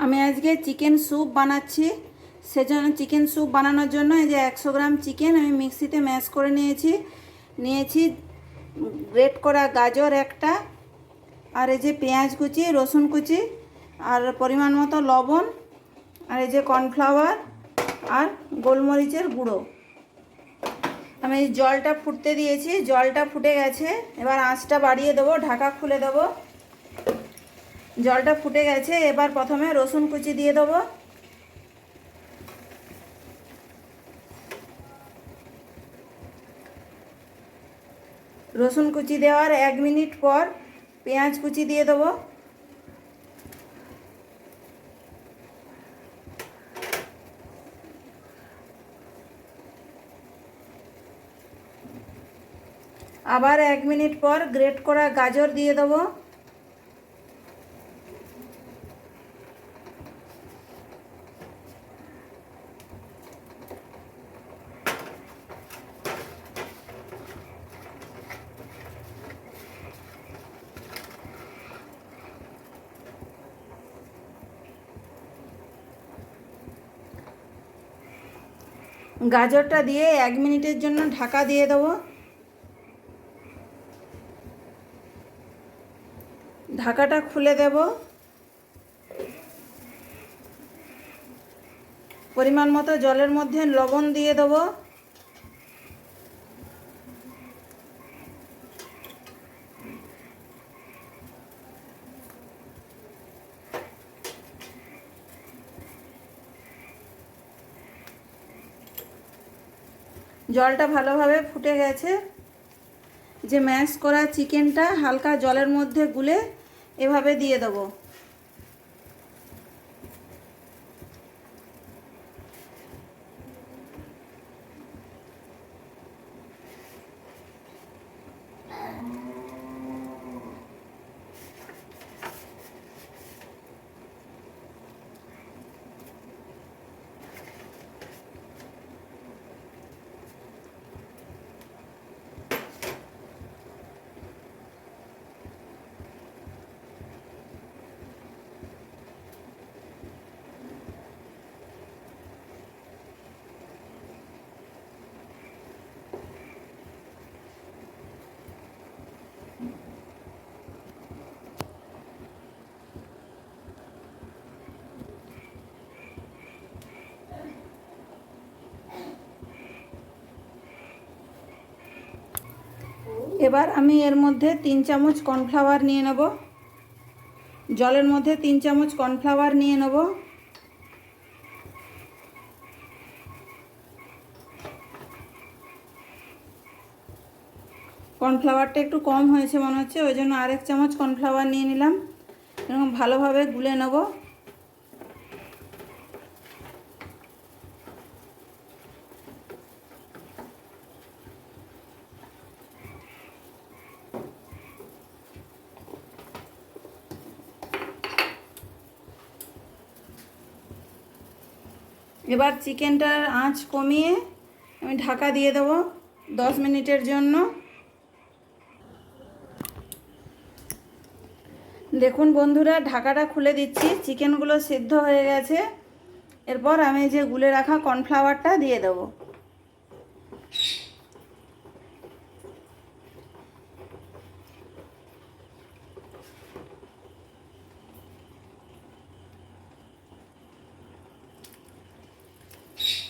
আমি আজকে chicken soup বানাচ্ছি। সেজন্য চিকেন স্যুপ বানানোর জন্য এই যে 100 গ্রাম চিকেন আমি মিক্সিতে ম্যাশ করে নিয়েছি গ্রেট করা গাজর একটা, আর এই যে পেঁয়াজ কুচি, রসুন কুচি, আর পরিমাণ মতো লবণ, আর এই যে কর্নফ্লাওয়ার আর গোলমরিচের গুঁড়ো। আমি এই জলটা ফুটতে দিয়েছি, জলটা ফুটে গেছে। এবার আঁচটা বাড়িয়ে দেবো, ঢাকা খুলে দেবো। জলটা ফুটে গেছে। এবার প্রথমে রসুন কুচি দিয়ে দেবো। রসুন কুচি দেওয়ার 1 মিনিট পর পেঁয়াজ কুচি দিয়ে দেবো। আবার 1 মিনিট পর গ্রেট করা গাজর দিয়ে দেবো। গাজরটা দিয়ে 1 মিনিটের জন্য ঢাকা দিয়ে দেবো। ঢাকাটা খুলে দেব। পরিমাণ মতো জলের মধ্যে লবণ দিয়ে দেবো। জলটা ভালোভাবে ফুটে গেছে। যে ম্যাশ করা চিকেনটা হালকা জলের মধ্যে গুলে এভাবে দিয়ে দেবো। এবার আমি এর মধ্যে 3 চামচ কর্নফ্লাওয়ার নিয়ে নেব। জলের মধ্যে 3 চামচ কর্নফ্লাওয়ার নিয়ে নেব। কর্নফ্লাওয়ারটা একটু কম হয়েছে মনে হচ্ছে, ওই জন্য আরেক চামচ কর্নফ্লাওয়ার নিয়ে নিলাম। এরকম ভালোভাবে গুলে নেব। এবার চিকেনটার আঁচ কমিয়ে আমি ঢাকা দিয়ে দেবো 10 মিনিটের জন্য। দেখুন বন্ধুরা, ঢাকাটা খুলে দিচ্ছি, চিকেনগুলো সিদ্ধ হয়ে গেছে। এরপর আমি যে গুলে রাখা কর্নফ্লাওয়ারটা দিয়ে দেবো।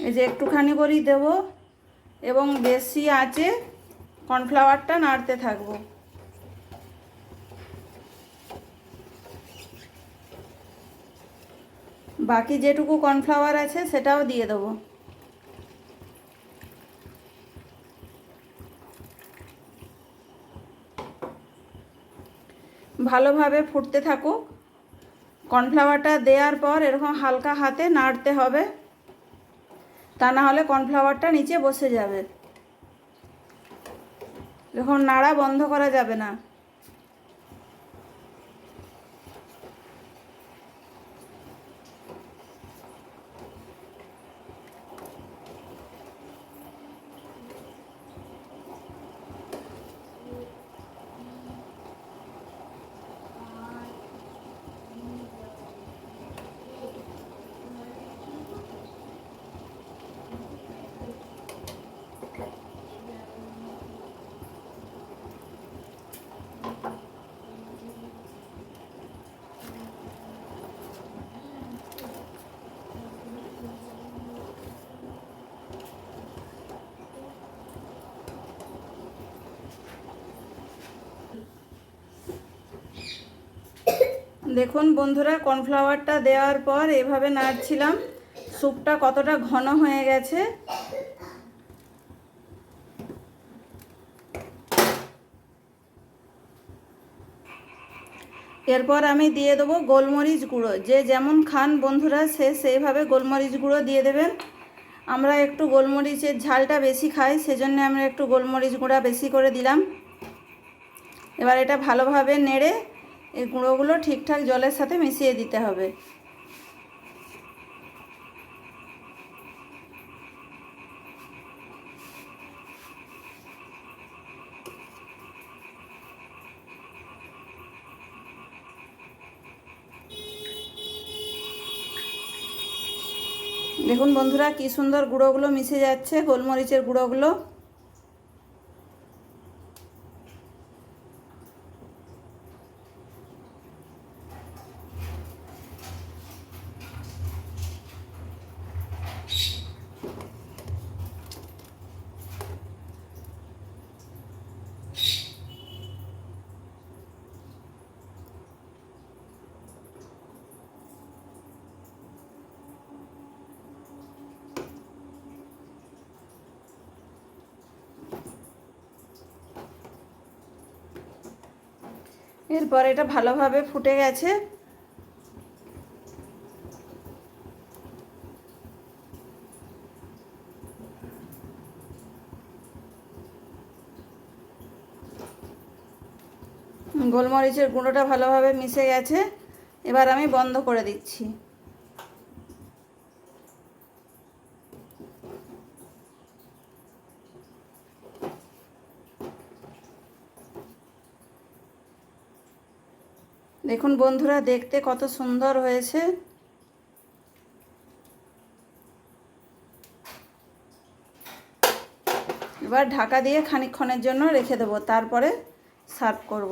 এই যে একটুখানি করেই দেবো এবং বেশি আঁচে কর্নফ্লাওয়ারটা নাড়তে থাকবো। বাকি যেটুকু কর্নফ্লাওয়ার আছে সেটাও দিয়ে দেবো। ভালোভাবে ফুটতে থাকুক। কর্নফ্লাওয়ারটা দেওয়ার পর এরকম হালকা হাতে নাড়তে হবে, তা না হলে কর্নফ্লাওয়ারটা নিচে বসে যাবে। এরকম নাড়া বন্ধ করা যাবে না। দেখুন বন্ধুরা, কর্নফ্লাওয়ারটা দেওয়ার পর এভাবে নাড়ছিলাম, স্যুপটা কতটা ঘন হয়ে গেছে। এরপর আমি দিয়ে দেবো গোলমরিচ গুঁড়ো। যে যেমন খান বন্ধুরা সেইভাবে গোলমরিচ গুঁড়ো দিয়ে দেবেন। আমরা একটু গোলমরিচের ঝালটা বেশি খাই, সেজন্য আমরা একটু গোলমরিচ গুঁড়া বেশি করে দিলাম। এবার এটা ভালোভাবে নেড়ে এই গুঁড়োগুলো ঠিকঠাক জলের সাথে মিশিয়ে দিতে হবে। দেখুন বন্ধুরা, কি সুন্দর গুঁড়োগুলো মিশে যাচ্ছে, গোলমরিচের গুঁড়োগুলো। এরপর এটা ভালোভাবে ফুটে গেছে। গোলমরিচের গুঁড়োটা ভালোভাবে মিশে গেছে। এবার আমি বন্ধ করে দিচ্ছি। দেখুন বন্ধুরা, দেখতে কত সুন্দর হয়েছে। এবার ঢাকা দিয়ে খানিকক্ষণের জন্য রেখে দেবো, তারপরে সার্ভ করব।